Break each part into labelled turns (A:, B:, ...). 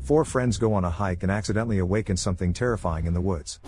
A: Four friends go on a hike and accidentally awaken something terrifying in the woods.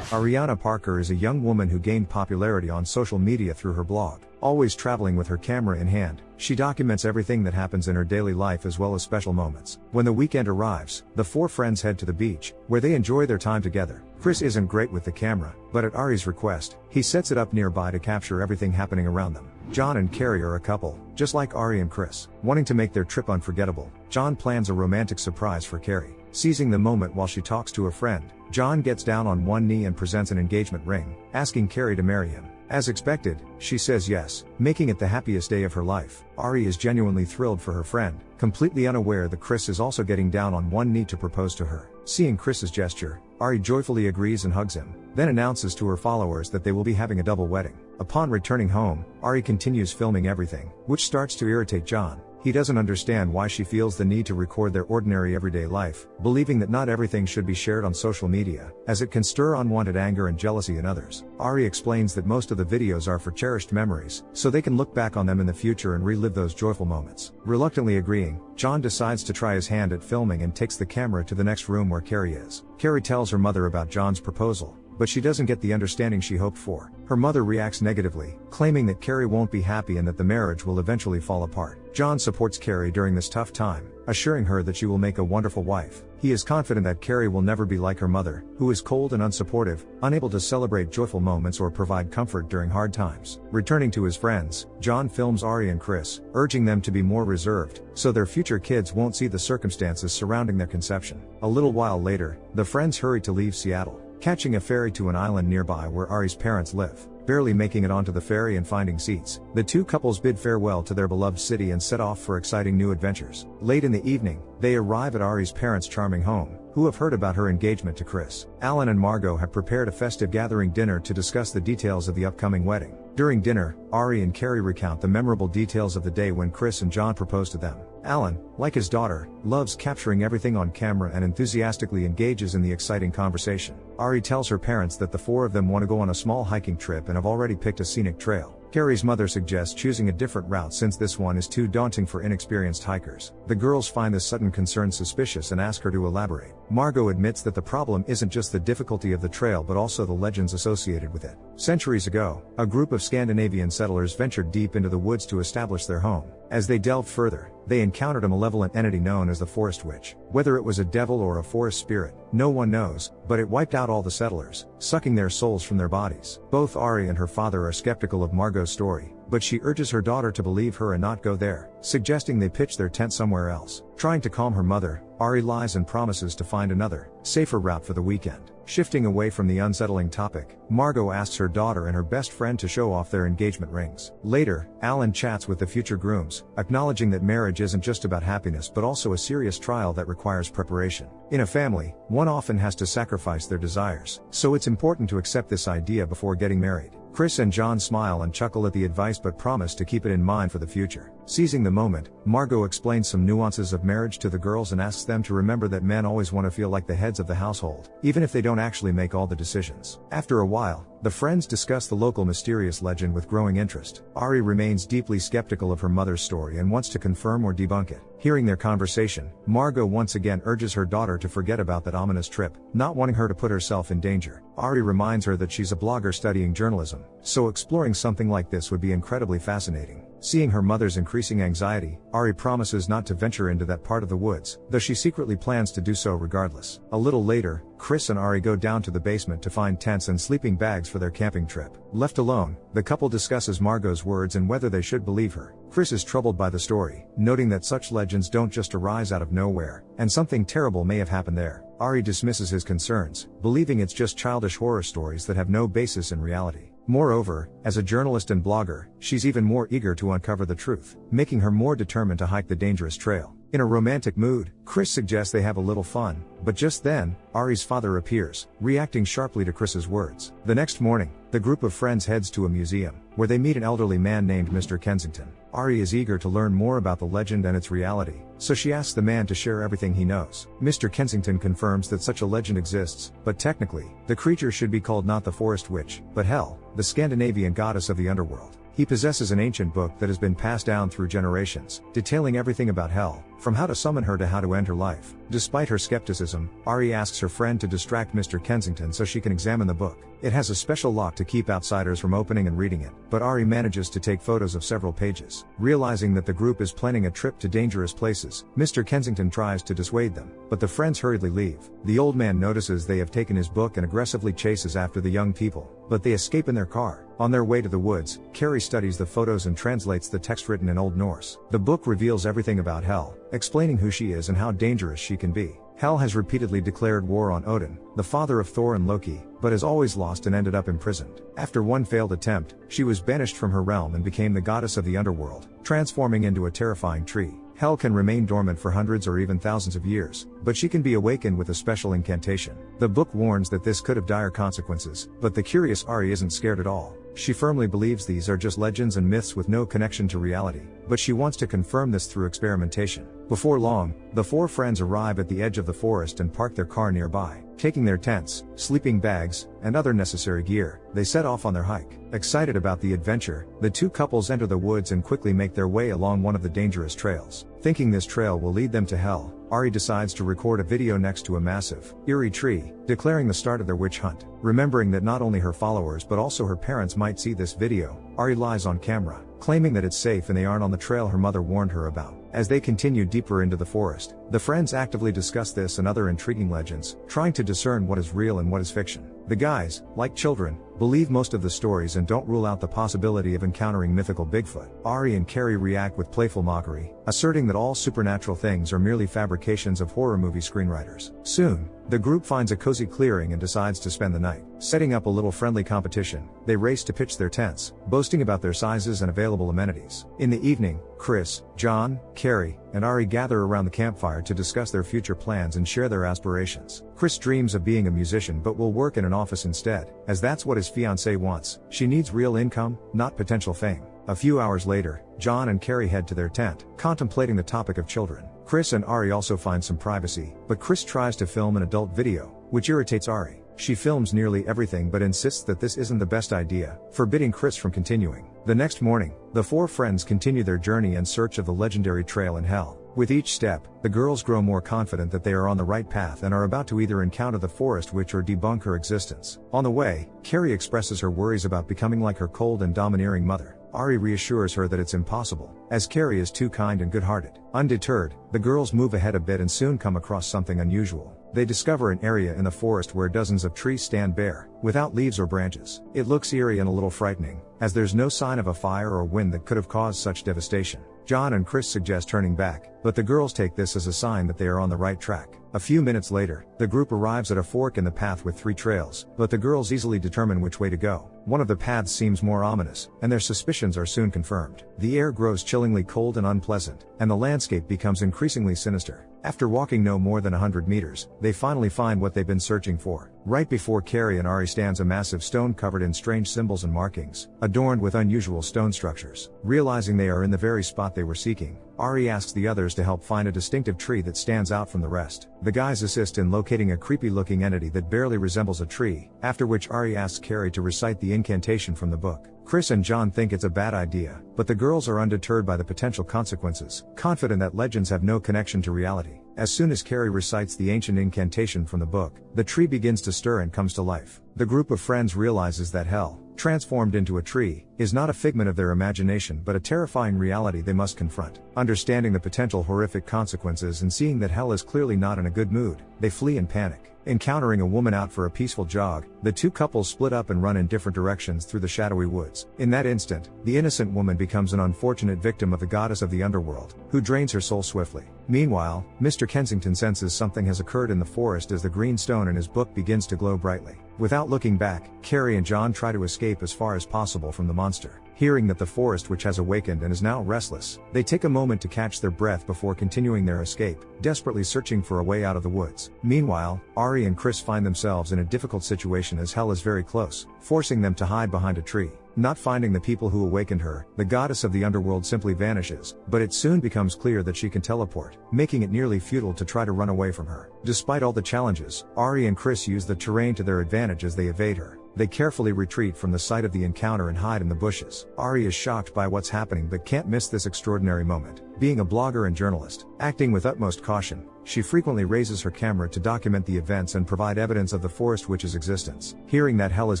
A: Ariana Parker is a young woman who gained popularity on social media through her blog. Always traveling with her camera in hand, she documents everything that happens in her daily life as well as special moments. When the weekend arrives, the four friends head to the beach, where they enjoy their time together. Chris isn't great with the camera, but at Ari's request, he sets it up nearby to capture everything happening around them. John and Carrie are a couple, just like Ari and Chris. Wanting to make their trip unforgettable, John plans a romantic surprise for Carrie. Seizing the moment while she talks to a friend, John gets down on one knee and presents an engagement ring, asking Carrie to marry him. As expected, she says yes, making it the happiest day of her life. Ari is genuinely thrilled for her friend, completely unaware that Chris is also getting down on one knee to propose to her. Seeing Chris's gesture, Ari joyfully agrees and hugs him, then announces to her followers that they will be having a double wedding. Upon returning home, Ari continues filming everything, which starts to irritate John. He doesn't understand why she feels the need to record their ordinary everyday life, believing that not everything should be shared on social media, as it can stir unwanted anger and jealousy in others. Ari explains that most of the videos are for cherished memories, so they can look back on them in the future and relive those joyful moments. Reluctantly agreeing, John decides to try his hand at filming and takes the camera to the next room where Carrie is. Carrie tells her mother about John's proposal, but she doesn't get the understanding she hoped for. Her mother reacts negatively, claiming that Carrie won't be happy and that the marriage will eventually fall apart. John supports Carrie during this tough time, assuring her that she will make a wonderful wife. He is confident that Carrie will never be like her mother, who is cold and unsupportive, unable to celebrate joyful moments or provide comfort during hard times. Returning to his friends, John films Ari and Chris, urging them to be more reserved, so their future kids won't see the circumstances surrounding their conception. A little while later, the friends hurry to leave Seattle, catching a ferry to an island nearby where Ari's parents live. Barely making it onto the ferry and finding seats, the two couples bid farewell to their beloved city and set off for exciting new adventures. Late in the evening, they arrive at Ari's parents' charming home, who have heard about her engagement to Chris. Alan and Margot have prepared a festive gathering dinner to discuss the details of the upcoming wedding. During dinner, Ari and Carrie recount the memorable details of the day when Chris and John proposed to them. Alan, like his daughter, loves capturing everything on camera and enthusiastically engages in the exciting conversation. Ari tells her parents that the four of them want to go on a small hiking trip and have already picked a scenic trail. Carrie's mother suggests choosing a different route since this one is too daunting for inexperienced hikers. The girls find this sudden concern suspicious and ask her to elaborate. Margot admits that the problem isn't just the difficulty of the trail but also the legends associated with it. Centuries ago, a group of Scandinavian settlers ventured deep into the woods to establish their home. As they delved further, they encountered a malevolent entity known as the Forest Witch. Whether it was a devil or a forest spirit, no one knows, but it wiped out all the settlers, sucking their souls from their bodies. Both Ari and her father are skeptical of Margot's story, but she urges her daughter to believe her and not go there, suggesting they pitch their tent somewhere else. Trying to calm her mother, Ari lies and promises to find another, safer route for the weekend. Shifting away from the unsettling topic, Margot asks her daughter and her best friend to show off their engagement rings. Later, Alan chats with the future grooms, acknowledging that marriage isn't just about happiness but also a serious trial that requires preparation. In a family, one often has to sacrifice their desires, so it's important to accept this idea before getting married. Chris and John smile and chuckle at the advice but promise to keep it in mind for the future. Seizing the moment, Margot explains some nuances of marriage to the girls and asks them to remember that men always want to feel like the heads of the household, even if they don't actually make all the decisions. After a while, the friends discuss the local mysterious legend with growing interest. Ari remains deeply skeptical of her mother's story and wants to confirm or debunk it. Hearing their conversation, Margot once again urges her daughter to forget about that ominous trip, not wanting her to put herself in danger. Ari reminds her that she's a blogger studying journalism, so exploring something like this would be incredibly fascinating. Seeing her mother's increasing anxiety, Ari promises not to venture into that part of the woods, though she secretly plans to do so regardless. A little later, Chris and Ari go down to the basement to find tents and sleeping bags for their camping trip. Left alone, the couple discusses Margot's words and whether they should believe her. Chris is troubled by the story, noting that such legends don't just arise out of nowhere, and something terrible may have happened there. Ari dismisses his concerns, believing it's just childish horror stories that have no basis in reality. Moreover, as a journalist and blogger, she's even more eager to uncover the truth, making her more determined to hike the dangerous trail. In a romantic mood, Chris suggests they have a little fun, but just then, Ari's father appears, reacting sharply to Chris's words. The next morning, the group of friends heads to a museum, where they meet an elderly man named Mr. Kensington. Ari is eager to learn more about the legend and its reality, so she asks the man to share everything he knows. Mr. Kensington confirms that such a legend exists, but technically, the creature should be called not the Forest Witch, but Hel, the Scandinavian goddess of the underworld. He possesses an ancient book that has been passed down through generations, detailing everything about hell, from how to summon her to how to end her life. Despite her skepticism, Ari asks her friend to distract Mr. Kensington so she can examine the book. It has a special lock to keep outsiders from opening and reading it, but Ari manages to take photos of several pages. Realizing that the group is planning a trip to dangerous places, Mr. Kensington tries to dissuade them, but the friends hurriedly leave. The old man notices they have taken his book and aggressively chases after the young people, but they escape in their car. On their way to the woods, Carrie studies the photos and translates the text written in Old Norse. The book reveals everything about hell, explaining who she is and how dangerous she can be. Hel has repeatedly declared war on Odin, the father of Thor and Loki, but has always lost and ended up imprisoned. After one failed attempt, she was banished from her realm and became the goddess of the underworld, transforming into a terrifying tree. Hel can remain dormant for hundreds or even thousands of years, but she can be awakened with a special incantation. The book warns that this could have dire consequences, but the curious Ari isn't scared at all. She firmly believes these are just legends and myths with no connection to reality, but she wants to confirm this through experimentation. Before long, the four friends arrive at the edge of the forest and park their car nearby. Taking their tents, sleeping bags, and other necessary gear, they set off on their hike. Excited about the adventure, the two couples enter the woods and quickly make their way along one of the dangerous trails. Thinking this trail will lead them to hell, Ari decides to record a video next to a massive, eerie tree, declaring the start of their witch hunt. Remembering that not only her followers but also her parents might see this video, Ari lies on camera, claiming that it's safe and they aren't on the trail her mother warned her about. As they continue deeper into the forest, the friends actively discuss this and other intriguing legends, trying to discern what is real and what is fiction. The guys, like children, believe most of the stories and don't rule out the possibility of encountering mythical Bigfoot. Ari and Carrie react with playful mockery, asserting that all supernatural things are merely fabrications of horror movie screenwriters. Soon, the group finds a cozy clearing and decides to spend the night. Setting up a little friendly competition, they race to pitch their tents, boasting about their sizes and available amenities. In the evening, Chris, John, Carrie, and Ari gather around the campfire to discuss their future plans and share their aspirations. Chris dreams of being a musician but will work in an office instead, as that's what his fiancée wants. She needs real income, not potential fame. A few hours later, John and Carrie head to their tent, contemplating the topic of children. Chris and Ari also find some privacy, but Chris tries to film an adult video, which irritates Ari. She films nearly everything but insists that this isn't the best idea, forbidding Chris from continuing. The next morning, the four friends continue their journey in search of the legendary trail in hell. With each step, the girls grow more confident that they are on the right path and are about to either encounter the forest witch or debunk her existence. On the way, Carrie expresses her worries about becoming like her cold and domineering mother. Ari reassures her that it's impossible, as Carrie is too kind and good-hearted. Undeterred, the girls move ahead a bit and soon come across something unusual. They discover an area in the forest where dozens of trees stand bare, without leaves or branches. It looks eerie and a little frightening, as there's no sign of a fire or wind that could have caused such devastation. John and Chris suggest turning back, but the girls take this as a sign that they are on the right track. A few minutes later, the group arrives at a fork in the path with 3 trails, but the girls easily determine which way to go. One of the paths seems more ominous, and their suspicions are soon confirmed. The air grows chillingly cold and unpleasant, and the landscape becomes increasingly sinister. After walking no more than 100 meters, they finally find what they've been searching for. Right before Carrie and Ari stands a massive stone covered in strange symbols and markings, adorned with unusual stone structures. Realizing they are in the very spot they were seeking, Ari asks the others to help find a distinctive tree that stands out from the rest. The guys assist in locating a creepy-looking entity that barely resembles a tree, after which Ari asks Carrie to recite the incantation from the book. Chris and John think it's a bad idea, but the girls are undeterred by the potential consequences, confident that legends have no connection to reality. As soon as Carrie recites the ancient incantation from the book, the tree begins to stir and comes to life. The group of friends realizes that hell, transformed into a tree, is not a figment of their imagination but a terrifying reality they must confront. Understanding the potential horrific consequences and seeing that hell is clearly not in a good mood, they flee in panic. Encountering a woman out for a peaceful jog, the two couples split up and run in different directions through the shadowy woods. In that instant, the innocent woman becomes an unfortunate victim of the goddess of the underworld, who drains her soul swiftly. Meanwhile, Mr. Kensington senses something has occurred in the forest as the green stone in his book begins to glow brightly. Without looking back, Carrie and John try to escape as far as possible from the monster. Hearing that the forest witch has awakened and is now restless, they take a moment to catch their breath before continuing their escape, desperately searching for a way out of the woods. Meanwhile, Ari and Chris find themselves in a difficult situation as hell is very close, forcing them to hide behind a tree. Not finding the people who awakened her, the goddess of the underworld simply vanishes, but it soon becomes clear that she can teleport, making it nearly futile to try to run away from her. Despite all the challenges, Ari and Chris use the terrain to their advantage as they evade her. They carefully retreat from the site of the encounter and hide in the bushes. Ari is shocked by what's happening but can't miss this extraordinary moment. Being a blogger and journalist, acting with utmost caution, she frequently raises her camera to document the events and provide evidence of the forest witch's existence. Hearing that hell is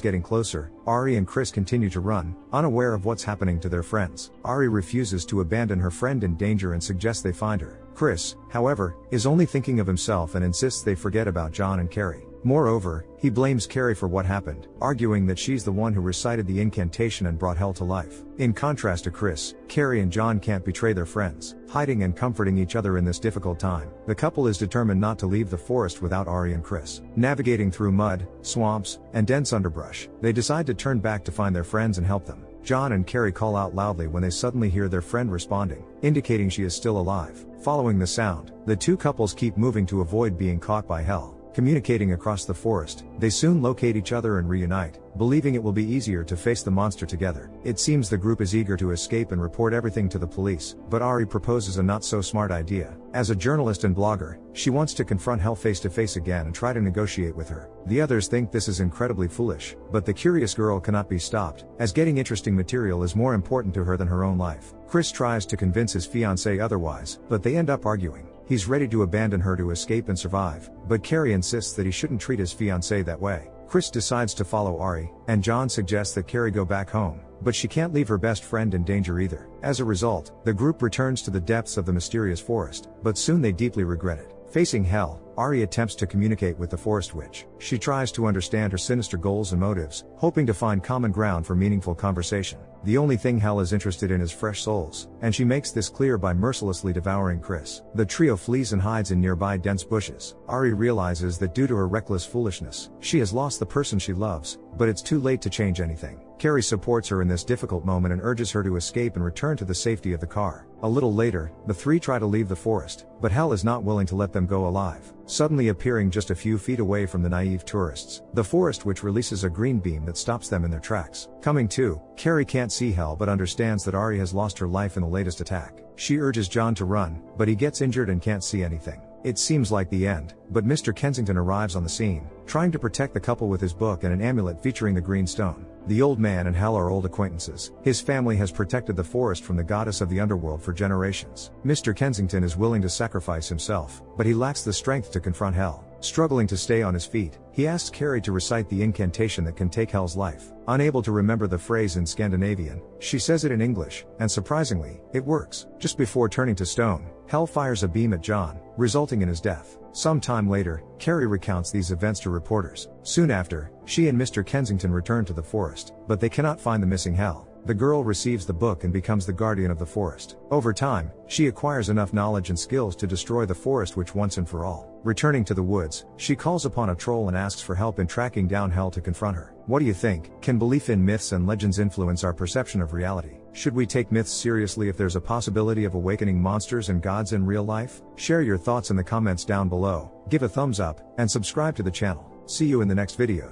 A: getting closer, Ari and Chris continue to run, unaware of what's happening to their friends. Ari refuses to abandon her friend in danger and suggests they find her. Chris, however, is only thinking of himself and insists they forget about John and Carrie. Moreover, he blames Carrie for what happened, arguing that she's the one who recited the incantation and brought hell to life. In contrast to Chris, Carrie and John can't betray their friends, hiding and comforting each other in this difficult time. The couple is determined not to leave the forest without Ari and Chris. Navigating through mud, swamps, and dense underbrush, they decide to turn back to find their friends and help them. John and Carrie call out loudly when they suddenly hear their friend responding, indicating she is still alive. Following the sound, the two couples keep moving to avoid being caught by hell. Communicating across the forest, they soon locate each other and reunite, believing it will be easier to face the monster together. It seems the group is eager to escape and report everything to the police, but Ari proposes a not-so-smart idea. As a journalist and blogger, she wants to confront hell face-to-face again and try to negotiate with her. The others think this is incredibly foolish, but the curious girl cannot be stopped, as getting interesting material is more important to her than her own life. Chris tries to convince his fiancée otherwise, but they end up arguing. He's ready to abandon her to escape and survive, but Carrie insists that he shouldn't treat his fiancée that way. Chris decides to follow Ari, and John suggests that Carrie go back home, but she can't leave her best friend in danger either. As a result, the group returns to the depths of the mysterious forest, but soon they deeply regret it. Facing hell, Ari attempts to communicate with the forest witch. She tries to understand her sinister goals and motives, hoping to find common ground for meaningful conversation. The only thing hell is interested in is fresh souls, and she makes this clear by mercilessly devouring Chris. The trio flees and hides in nearby dense bushes. Ari realizes that due to her reckless foolishness, she has lost the person she loves, but it's too late to change anything. Carrie supports her in this difficult moment and urges her to escape and return to the safety of the car. A little later, the three try to leave the forest, but hell is not willing to let them go alive. Suddenly appearing just a few feet away from the naive tourists, the forest witch releases a green beam that stops them in their tracks. Coming to, Carrie can't see hell but understands that Ari has lost her life in the latest attack. She urges John to run, but he gets injured and can't see anything. It seems like the end, but Mr. Kensington arrives on the scene, trying to protect the couple with his book and an amulet featuring the green stone. The old man and Hell are old acquaintances. His family has protected the forest from the goddess of the underworld for generations. Mr. Kensington is willing to sacrifice himself, but he lacks the strength to confront Hell. Struggling to stay on his feet, he asks Carrie to recite the incantation that can take Hell's life. Unable to remember the phrase in Scandinavian, she says it in English, and surprisingly, it works. Just before turning to stone, Hell fires a beam at John, resulting in his death. Some time later, Carrie recounts these events to reporters. Soon after, she and Mr. Kensington return to the forest, but they cannot find the missing Hell. The girl receives the book and becomes the guardian of the forest. Over time, she acquires enough knowledge and skills to destroy the forest witch once and for all. Returning to the woods, she calls upon a troll and asks for help in tracking down Hell to confront her. What do you think? Can belief in myths and legends influence our perception of reality? Should we take myths seriously if there's a possibility of awakening monsters and gods in real life? Share your thoughts in the comments down below, give a thumbs up, and subscribe to the channel. See you in the next video.